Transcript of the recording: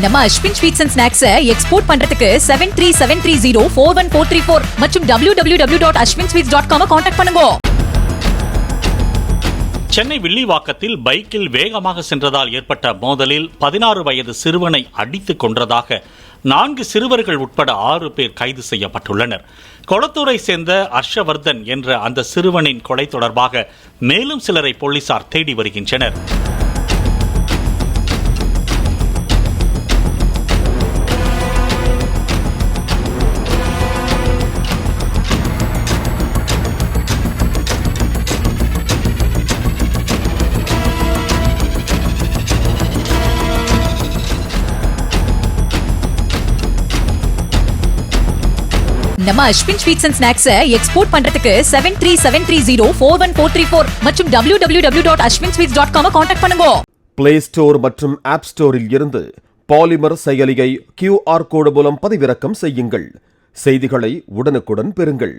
நம்ம Ashwin sweets and snacks export பண்றதுக்கு 7373041434 மற்றும் www.ashwinsweets.com கான்டாக்ட் பண்ணுங்க. சென்னை வில்லிவாக்கத்தில் பைக்கில் வேகமாக சென்றதால் ஏற்பட்ட மோதலில் 16 வயது சிறுவனை அடித்துக் கொன்றதாக 4 சிறுவர்கள் உட்பட 6 பேர் கைது செய்யப்பட்டுள்ளனர். கொளத்தூரை சேர்ந்த ஹர்ஷவர்தன் என்ற அந்த சிறுவனின் கொலை தொடர்பாக மேலும் சிலரை போலீசார் தேடி வருகின்றனர். நம்ம Ashwin sweets and snacks export பண்றதுக்கு 7373041434 மற்றும் www.ashwinsweets.com கான்டாக்ட் பண்ணுங்க. பிளே ஸ்டோர் மற்றும் ஆப் ஸ்டோரில் இருந்து பாலிமர் செயலியை QR கோடு மூலம் பதிவிறக்கம் செய்யுங்கள். செய்திகளை உடனுக்குடன் பெறுங்கள்.